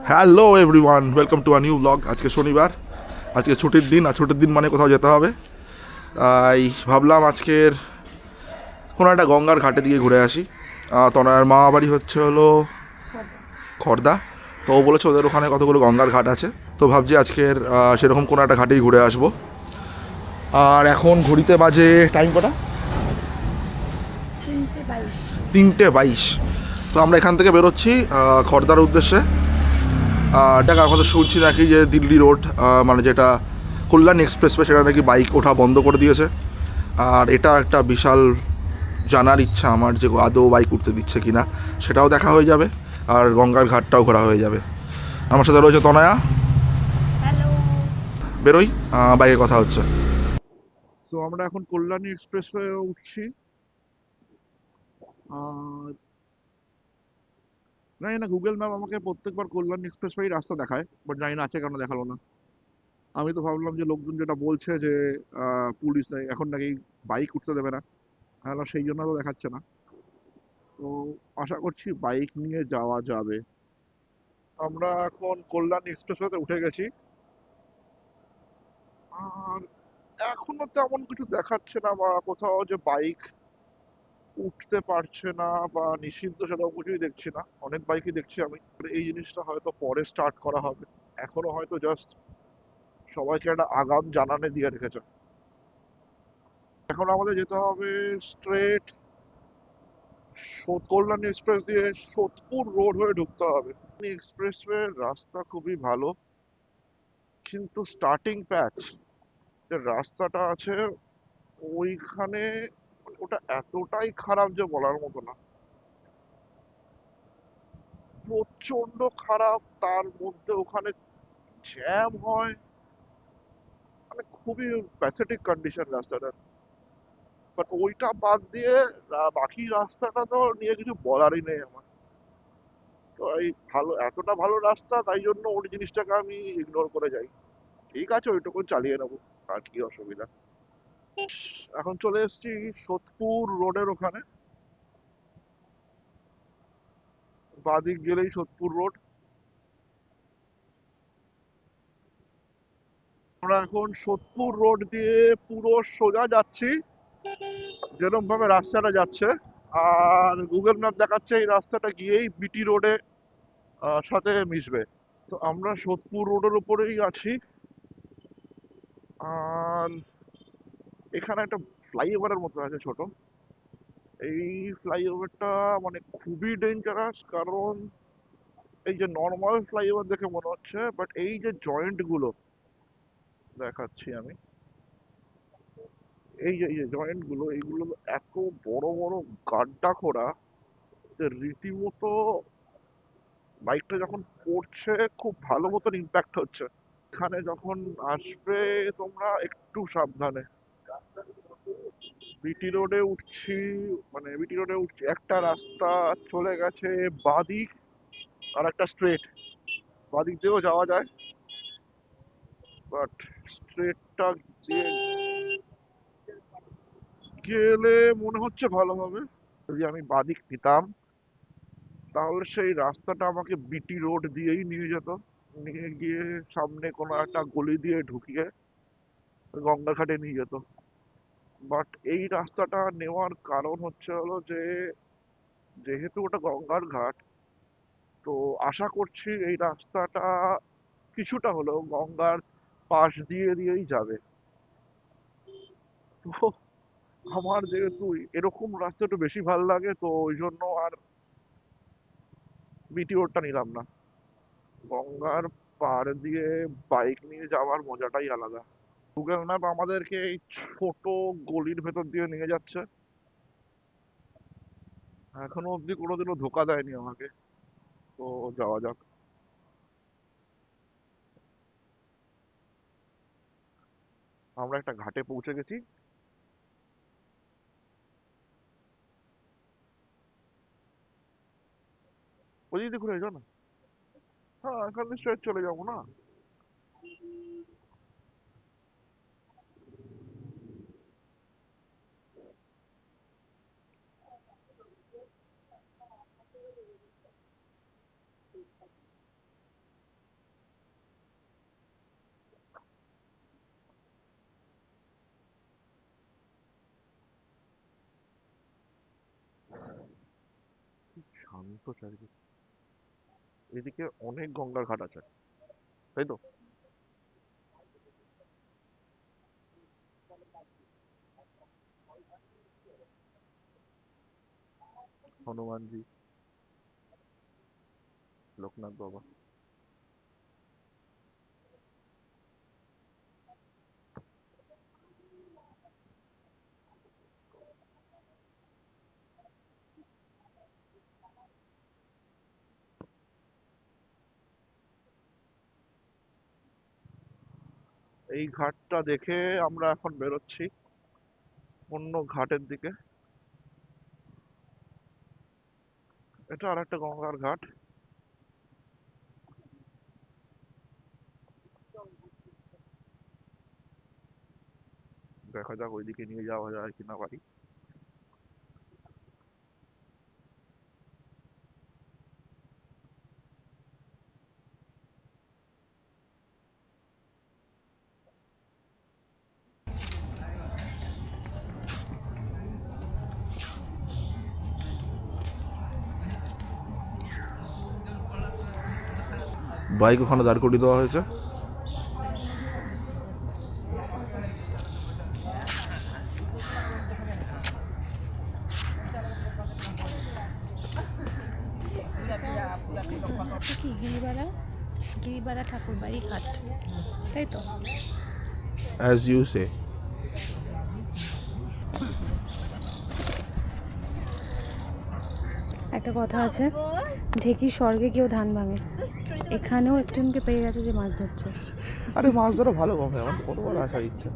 Hello everyone, welcome to a new blog. আজকে শনিবার, আজকে ছুটির দিন। আর ছুটির দিন মানে কোথাও যেতে হবে, তাই ভাবলাম আজকের কোনো একটা গঙ্গার ঘাটে দিয়ে ঘুরে আসি। তনয়ের মা বাড়ি হচ্ছে হলো খড়দা, তো ও বলেছে ওদের ওখানে কতগুলো গঙ্গার ঘাট আছে, তো ভাবছি আজকের সেরকম কোনো একটা ঘাটেই ঘুরে আসবো। আর এখন ঘড়িতে বাজে টাইম কটা? 3:22। 3:22। তো আমরা এখান থেকে বেরোচ্ছি খড়দার উদ্দেশ্যে। দেখ, এখন তো শুনছি নাকি যে দিল্লি রোড, মানে যেটা কল্যাণ এক্সপ্রেসওয়ে, সেটা নাকি বাইক ওঠা বন্ধ করে দিয়েছে। আর এটা একটা বিশাল জানার ইচ্ছা আমার, যে আদৌ বাইক উঠতে দিচ্ছে কি না সেটাও দেখা হয়ে যাবে, আর গঙ্গার ঘাটটাও ঘোরা হয়ে যাবে। আমার সাথে রয়েছে তনয়া। হ্যালো। বেরোই, বাইকে কথা হচ্ছে। তো আমরা এখন কল্যাণী এক্সপ্রেসওয়ে উঠছি। আর জানি না, গুগল ম্যাপ আমাকে প্রত্যেকবার কল্যাণী এক্সপ্রেসওয়ে রাস্তা দেখায়, বাট জানি না আছে কেন দেখালো না। আমি তো ভাবলাম যে লোকজন যেটা বলছে যে পুলিশ এখন নাকি বাইক উঠতে দেবে না, তাহলে সেই জন্য তো দেখাচ্ছে না। তো আশা করছি বাইক নিয়ে যাওয়া যাবে। আমরা এখন কল্যাণ এক্সপ্রেসওয়েতে উঠে গেছি। আর এখনো তেমন কিছু দেখাচ্ছে না, বা কোথাও যে বাইক উঠতে পারছে না বা নিষিদ্ধ সেরকম কিছুই দেখছি না। অনেক বাইকই দেখছি আমি। এই জিনিসটা হয়তো পরে স্টার্ট করা হবে, এখনো হয়তো জাস্ট সবাইকে একটা আগাম জানানে দিয়ে রেখেছে। এখন আমাদের যেতে হবে স্ট্রেট কল্যাণ এক্সপ্রেস দিয়ে সোদপুর রোড হয়ে ঢুকতে হবে। এক্সপ্রেসওয়ে রাস্তা খুবই ভালো, কিন্তু স্টার্টিং প্যাচ যে রাস্তাটা আছে ওইখানে, ওটা এতটাই খারাপ যে বলার মতো না। প্রচন্ড খারাপ, তার মধ্যে ওখানে জ্যাম হয়, মানে খুবই প্যাথেটিক কন্ডিশন রাস্তাটার। বাট ওইটা বাদ দিয়ে বাকি রাস্তাটা তো নিয়ে কিছু বলারই নেই আমার। তো এই ভালো, এতটা ভালো রাস্তা, তাই জন্য ওই জিনিসটাকে আমি ইগনোর করে যাই। ঠিক আছে, ওইটুকু চালিয়ে নেবো, আর কি অসুবিধা। এখন চলে এসেছি সোদপুর রোডের ওখানে। বাদিক গেলেই সোদপুর রোড। আমরা এখন সোদপুর রোড দিয়ে পুরো সোজা যাচ্ছি, যেরকম ভাবে রাস্তাটা যাচ্ছে। আর গুগল ম্যাপ দেখাচ্ছে এই রাস্তাটা গিয়েই বিটি রোডে সাথে মিশবে। তো আমরা সোদপুর রোডের উপরেই আছি। আর এখানে একটা ফ্লাইওভারের মতো আছে ছোট। এই ফ্লাইওভারটা মানে খুবই ডেঞ্জারাস, কারণ এই যে নর্মাল ফ্লাইওভার দেখে মনে হচ্ছে, বাট এই যে জয়েন্ট গুলো দেখাচ্ছি আমি, এই যে জয়েন্ট গুলো, এইগুলো এত বড় বড় গাড্ডা খোঁড়া যে রীতিমতো বাইকটা যখন পড়ছে খুব ভালো মতন ইম্প্যাক্ট হচ্ছে। এখানে যখন আসবে তোমরা একটু সাবধানে। বিটি রোডে উঠছি, মানে বিটি রোডে উঠছি, একটা রাস্তা চলে গেছে বাদিক, আর একটা স্ট্রেট। বাদিক দিয়েও যাওয়া যায়, বাট স্ট্রেটটা দিয়ে গেলে মনে হচ্ছে ভালো হবে। যদি আমি বাদিক নিতাম তাহলে সেই রাস্তাটা আমাকে বিটি রোড দিয়েই নিয়ে যেত, নিয়ে গিয়ে সামনে কোনো একটা গলি দিয়ে ঢুকিয়ে গঙ্গার ঘাটে নিয়ে যেত। বাট এই রাস্তাটা নেওয়ার কারণ হচ্ছে হলো যে, যেহেতু ওটা গঙ্গার ঘাট, তো আশা করছি এই রাস্তাটা কিছুটা হলেও গঙ্গার পাশ দিয়ে দিয়েই যাবে। তো আমার যেহেতু এরকম রাস্তা একটু বেশি ভালো লাগে, তো ওই জন্য আর বিটি রোডটা নিলাম না। গঙ্গার পাড় দিয়ে বাইক নিয়ে যাওয়ার মজাটাই আলাদা। গুগল ম্যাপ আমাদেরকে এই ছোট গলির ভেতর দিয়ে নিয়ে যাচ্ছে। এখনো অব্দি কোনোদিনও ধোকা দেয়নি আমাকে। তো যাওয়া যাক। আমরা একটা ঘাটে পৌঁছে গেছি। ওই দিকে ঘুরে যাও না। হ্যাঁ, এখান থেকে স্ট্রেট চলে যাবো না। শান্ত চারিদিকে। এদিকে অনেক গঙ্গার ঘাট আছে, তাই তো? হনুমানজি, লোকনাথ বাবা। এই ঘাটটা দেখে আমরা এখন বেরোচ্ছি অন্য ঘাটের দিকে। এটা আর একটা গঙ্গার ঘাট। দেখা যাক ওইদিকে নিয়ে যাওয়া যায় কিনা বাড়ি। বাইক ওখানে দাঁড় করিয়ে দেওয়া হয়েছে। কি গিরিবালা, গিরিবালা ঠাকুরবাড়ি ঘাট, তাই তো? অ্যাজ ইউ সে। একটা কথা আছে, ঢেকি স্বর্গে কেউ ধান ভাঙে। এখানেও একজনকে পেয়ে গেছে যে মাছ ধরছে। আরে মাছ ধরা ভালো হবে, আমার কতবার আসার ইচ্ছা।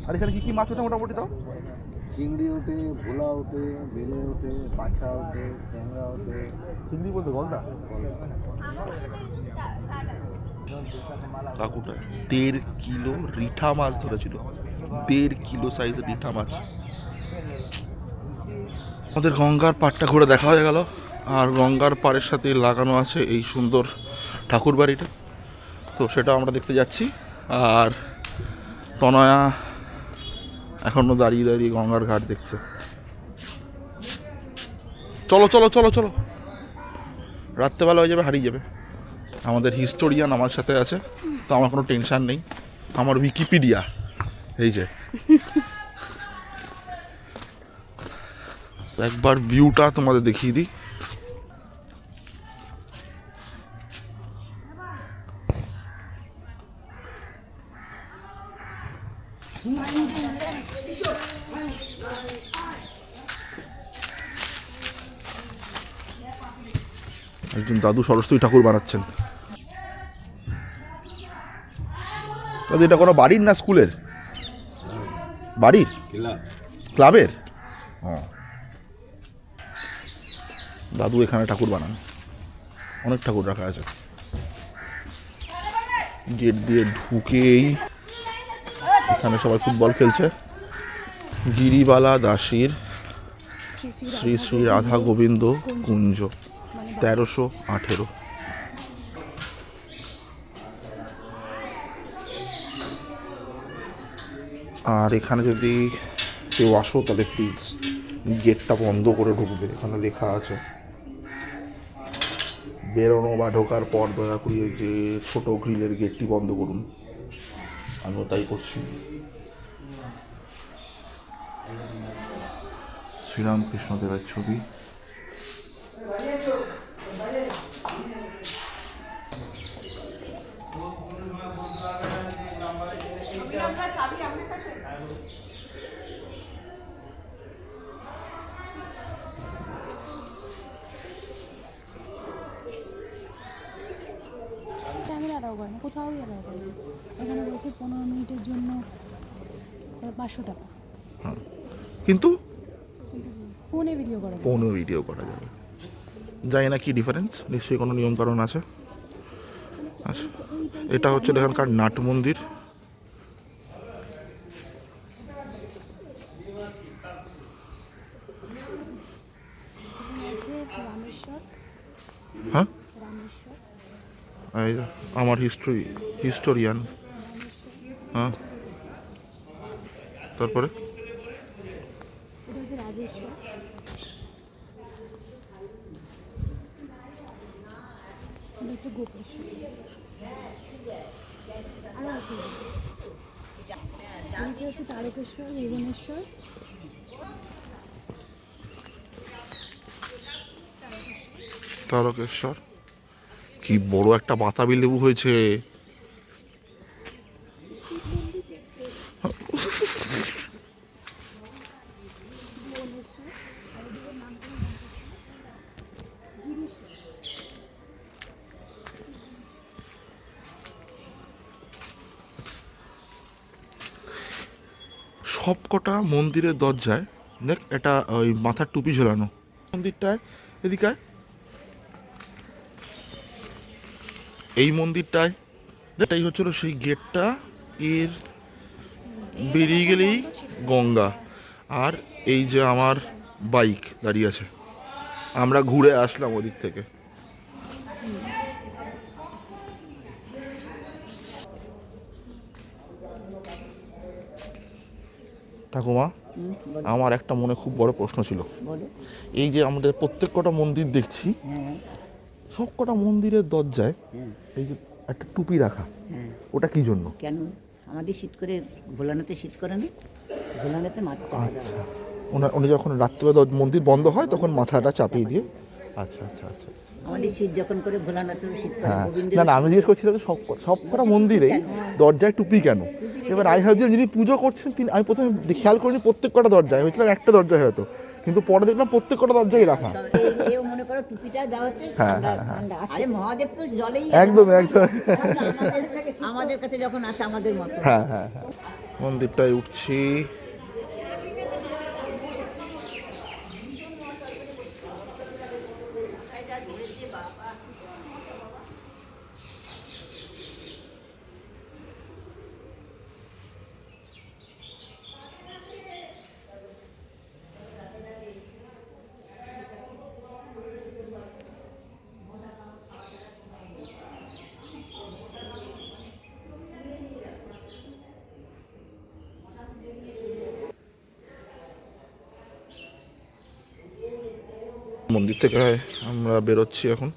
আর এখানে কি কি মাছ ওঠে মোটামুটি তাও? চিংড়ি ওঠে, ভোলা ওঠে, বেলে ওঠে, পাছা ওঠে, ট্যাংরা ওঠে। চিংড়ি বলতে গলদা? কাকুটা 1.5 কিলো রিঠা মাছ ধরেছিল, 1.5 কিলো সাইজের রিঠা মাছ। আমাদের গঙ্গার পাড়টা ঘুরে দেখা হয়ে গেল, আর গঙ্গার পাড়ের সাথে লাগানো আছে এই সুন্দর ঠাকুর বাড়িটা, তো সেটা আমরা দেখতে যাচ্ছি। আর তনয়া এখনো দাঁড়িয়ে দাঁড়িয়ে গঙ্গার ঘাট দেখছে। চলো চলো চলো চলো, রাত্রেবেলা হয়ে যাবে, হারিয়ে যাবে। আমাদের হিস্টোরিয়ান আমার সাথে আছে, তো আমার কোনো টেনশন নেই। আমার উইকিপিডিয়া এই যে। একবার ভিউটা তোমাদের দেখিয়ে দিই। একজন দাদু সরস্বতী ঠাকুর বানাচ্ছেন। দাদু এটা কোনো বাড়ির না স্কুলের? বাড়ির? ক্লাবের? হ্যাঁ, দাদু এখানে ঠাকুর বানান, অনেক ঠাকুর রাখা আছে। গেট দিয়ে ঢুকেই এখানে সবাই ফুটবল খেলছে। গিরিবালা দাসীর শ্রী শ্রী রাধা গোবিন্দ কুঞ্জ, 1318। আর এখানে যদি কেউ আসো তাহলে প্লিজ গেটটা বন্ধ করে ঢুকবে, এখানে লেখা আছে। বেরোনো বা ঢোকার পর দয়া করে যে ছোট গ্রিলের গেটটি বন্ধ করুন। আমিও তাই করছি। শ্রীরামকৃষ্ণ দেবের ছবি। ক্যামেরা অ্যালাউ করে না, কোথাও অ্যালাউ করে না। এখানে বলছে 15 মিনিটের জন্য 500 টাকা, কিন্তু ফোনে ভিডিও করা যায়। ফোনেও ভিডিও করা যাবে, জানি না কি ডিফারেন্স, নিশ্চয়ই কোনো নিয়মকানুন আছে। আচ্ছা, এটা হচ্ছে এখানকার নাট মন্দির। রামেশ্বর, হ্যাঁ, রামেশ্বর, এই যে আমার হিস্টোরিয়ান। হ্যাঁ, তারপরে এটা হচ্ছে রাজেশ্বর। এটা হচ্ছে গোপেশ্বর। আরও আছে এদিকে হচ্ছে তারকেশ্বর, ভুবনেশ্বর। তারকেশ্বর কি বড় একটা বাতাবি লেবু হয়েছে। সবকটা মন্দিরের দরজায় দেখ এটা ওই মাথার টুপি ঝোলানো। মন্দিরটায় এদিকে এই মন্দিরটায় এটাই হচ্ছিল সেই গেটটা। এর বেরিয়ে গেলেই গঙ্গা। আর এই যে আমার বাইক দাঁড়িয়ে আছে, আমরা ঘুরে আসলাম ওদিক থেকে। ঠাকুমা, আমার একটা মনে খুব বড় প্রশ্ন ছিল। এই যে আমাদের প্রত্যেক কটা মন্দির দেখছি, সব কটা মন্দিরের দরজায় এই যে একটা টুপি রাখা, ওটা কি জন্য? কেন আমাদের শীত করে ভোলানাতে শীত করে না, ভোলানাতে মাথা আচ্ছা, উনি যখন রাত্রিবেলা মন্দির বন্ধ হয় তখন মাথাটা চাপিয়ে দিয়ে। আচ্ছা আচ্ছা আচ্ছা আচ্ছা। আমাদের শীত যখন করে ভোলানাতে শীত করে হ্যাঁ, গোবিন্দ। না না, আমি জিজ্ঞেস করছিলাম যে সব কটা মন্দিরেই দরজায় টুপি কেন। এবার আই ভাবছি যিনি পুজো করছেন তিনি, আমি প্রথমে খেয়াল করিনি প্রত্যেক কটা দরজায়, হয়েছিলাম একটা দরজায় হয়তো, কিন্তু পরে দেখলাম প্রত্যেক কটা দরজায় রাখা। কেউ মনে করো টুপিটা দেওয়া হচ্ছে হ্যাঁ, ঠান্ডা। আরে মহাদেব তো জলেই একদম একদম। আমাদের কাছে যখন আছে আমাদের মতো। হ্যাঁ হ্যাঁ হ্যাঁ, মন্দিরটায় উঠছি। মন্দির থেকে আমরা বেরোচ্ছি এখন,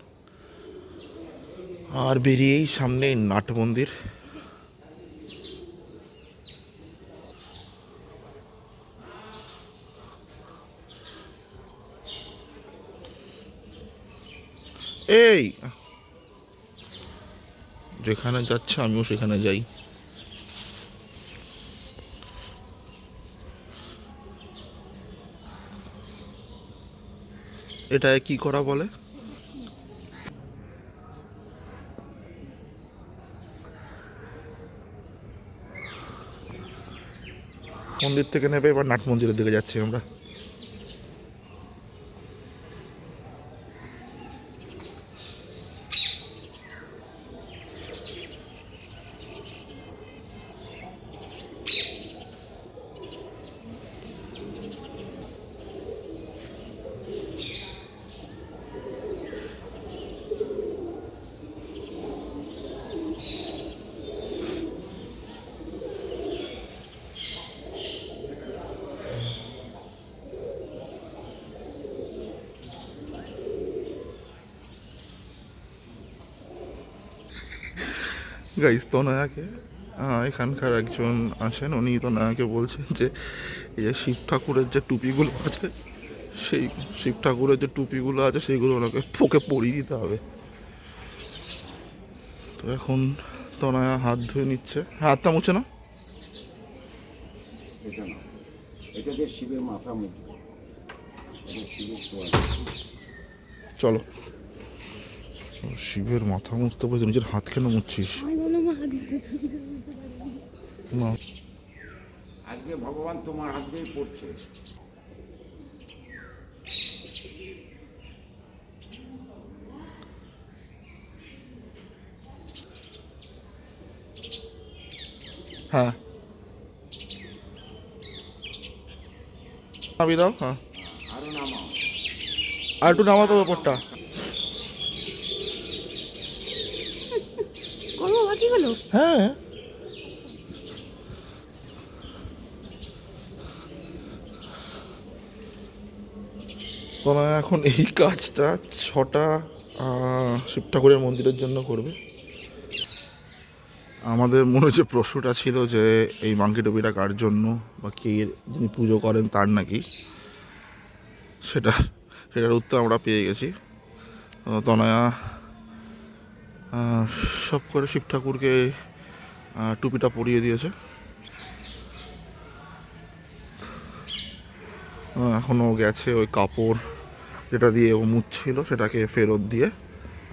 আর বেরিয়েই সামনে নাট মন্দির। এই যেখানে যাচ্ছে আমিও সেখানে যাই। এটা কি করা বলে? মন্দির থেকে নেবে এবার নাট মন্দিরের দিকে যাচ্ছি আমরা। গাইস, তনয়াকে এখানকার একজন আছেন, উনি তনয়াকে বলছেন যে এই যে শিব ঠাকুরের যে টুপিগুলো আছে, সেই শিব ঠাকুরের যে টুপিগুলো আছে সেইগুলো ওনাকে ওকে পরিয়ে দিতে হবে। তো এখন তনয়া হাত ধুয়ে নিচ্ছে। হাতটা মুছে না, এটা না, এটা যে শিবের মাথা মুখ, এটা শিবের তোয়াল। চলো। শিবের মাথা মুছতে বলছে, নিজের হাত কেন মুছছিস? না, আজকে ভগবান তোমার হাত দিয়েই পড়ছে। হ্যাঁ নামিয়ে দাও। হ্যাঁ, আরো নামাও। আর একটু নামাতো ব্যাপারটা। করবো বাকি হলো। হ্যাঁ, তনয়া এখন এই কাজটা 6টা শিব ঠাকুরের মন্দিরের জন্য করবে। আমাদের মনে যে প্রশ্নটা ছিল যে এই মাংকি টুপিটা কার জন্য বা কে যিনি পুজো করেন তার নাকি, সেটা সেটার উত্তর আমরা পেয়ে গেছি। তনয়া সব করে শিব ঠাকুরকে টুপিটা পরিয়ে দিয়েছে। এখনও গেছে ওই কাপড় যেটা দিয়ে ও মুছছিল সেটাকে ফেরত দিয়ে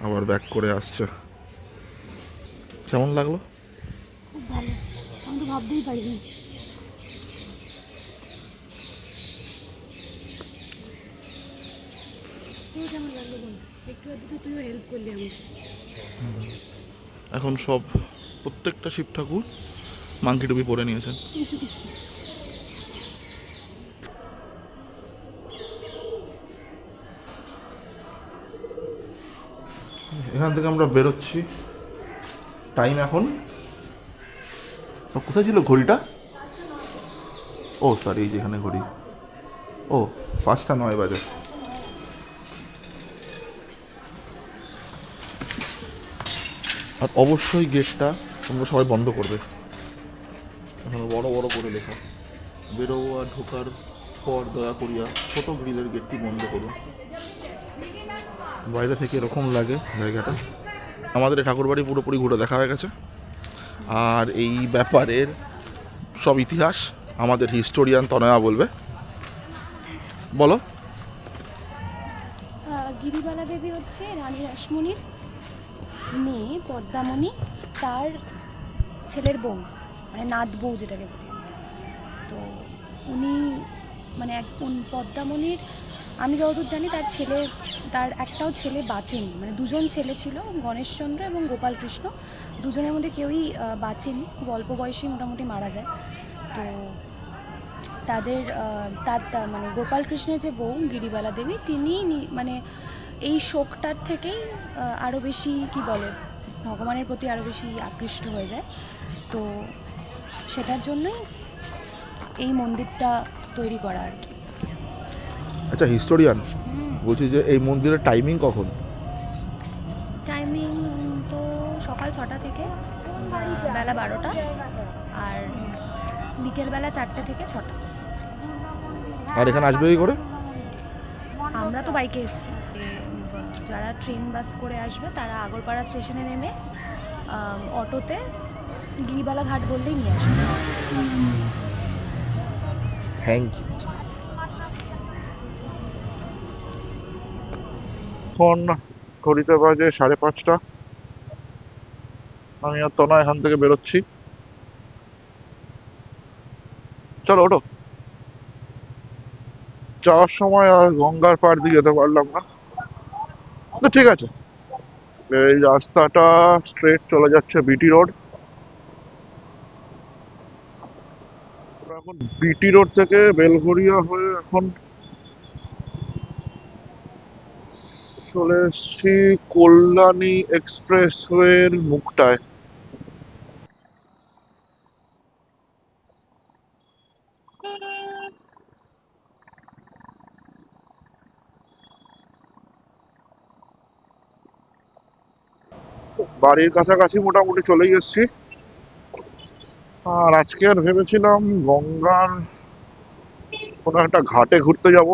আবার ব্যাক করে আসছে। কেমন লাগলো? খুব ভালো, আমি তো ভাবতেই পারিনি। তোর কেমন লাগলো বল? একটু আধটু তো তুইও হেল্প করলি আমাকে। এখন সব প্রত্যেকটা শিব ঠাকুর মাংকি টুপি পরে নিয়েছেন। এখান থেকে আমরা বেরোচ্ছি। টাইম এখন কোথায় ছিল ঘড়িটা? ও সরি, এই যেখানে ঘড়ি। ও 5:09 বাজে। আর অবশ্যই গেটটা তোমরা সবাই বন্ধ করবে। এখন বড় বড় করে লেখা, বেরোয়া ঢোকার পর দয়া করিয়া ছোট গ্রিলের গেটটি বন্ধ করুন। বাইরে থেকে এরকম লাগে জায়গাটা। আমাদের এই ঠাকুরবাড়ি পুরোপুরি ঘুরে দেখা হয়ে গেছে। আর এই ব্যাপারের সব ইতিহাস আমাদের হিস্টোরিয়ান তনয়া বলবে। বলো। গিরিবালা দেবী হচ্ছে রানী রাসমণির মেয়ে পদ্মামণি, তার ছেলের বউ, মানে নাত বউ যেটাকে বলি। তো উনি মানে পদ্মামণির, আমি যতদূর জানি তার একটাও ছেলে বাঁচেনি, মানে দুজন ছেলে ছিল, গণেশচন্দ্র এবং গোপালকৃষ্ণ। দুজনের মধ্যে কেউই বাঁচেনি, খুব অল্প বয়সেই মোটামুটি মারা যায়। তো তাদের মানে গোপালকৃষ্ণের যে বউ গিরিবালা দেবী, তিনি মানে এই শোকটার থেকেই আরও বেশি কি বলে ভগবানের প্রতি আরও বেশি আকৃষ্ট হয়ে যায়। তো সেটার জন্যই এই মন্দিরটা তৈরি করা আর কি। আচ্ছা হিস্টোরিয়ান, বলছি যে এই মন্দিরের টাইমিং কখন? টাইমিং তো সকাল 6টা থেকে বেলা 12টা, আর বিকেলবেলা 4টে থেকে 6টা। আর এখানে আসবে কি করে? আমরা তো বাইকে এসেছি, যারা ট্রেন বাস করে আসবে তারা আগরপাড়া স্টেশনে নেমে অটোতে গিরিবালা ঘাট বললেই নিয়ে আসবে। Thank you. এখন ঘড়িতে বাজে 5:30। আমি আর তনা এখান থেকে বেরোচ্ছি। চলো ওঠো। যাওয়ার সময় আর গঙ্গার পাড় দিয়ে যেতে পারলাম না, তো ঠিক আছে। এই রাস্তাটা স্ট্রেট চলে যাচ্ছে বিটি রোড। এখন বিটি রোড থেকে বেলঘরিয়া হয়ে এখন চলে এসছি কল্যাণী এক্সপ্রেসওয়ের মুখটায়। বাড়ির কাছাকাছি মোটামুটি চলেই এসছি। আর আজকে আর ভেবেছিলাম গঙ্গার কোনো একটা ঘাটে ঘুরতে যাব,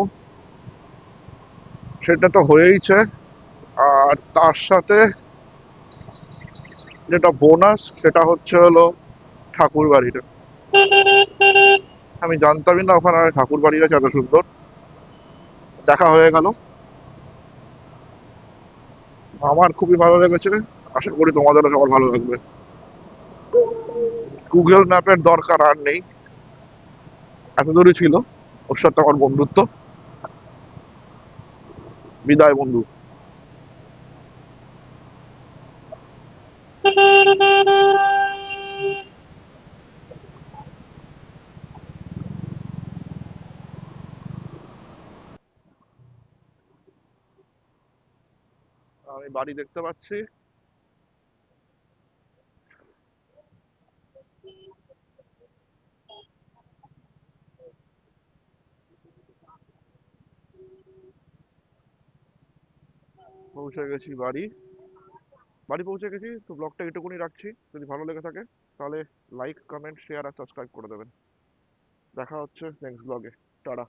সেটা তো হয়েইছে। আর তার সাথে যেটা বোনাস সেটা হচ্ছে হলো ঠাকুর বাড়িটা। আমি জানতামই না ওখানে ঠাকুর বাড়ি আছে এত সুন্দর। দেখা হয়ে গেল, আমার খুবই ভালো লেগেছে। আশা করি তোমাদেরও সবার ভালো লাগবে। গুগল ম্যাপের দরকার আর নেই, এত দূরই ছিল ওর সাথে আমার বন্ধুত্ব। বিদায় বন্ধু। আমি বাড়ি দেখতে পাচ্ছি। পৌঁছে গেছি বাড়ি। বাড়ি পৌঁছে গেছি, তো ব্লগটা এটুকুনি রাখছি। যদি ভালো লেগে থাকে তাহলে লাইক, কমেন্ট, শেয়ার আর সাবস্ক্রাইব করে দেবেন। দেখা হচ্ছে নেক্সট ব্লগে। টাটা।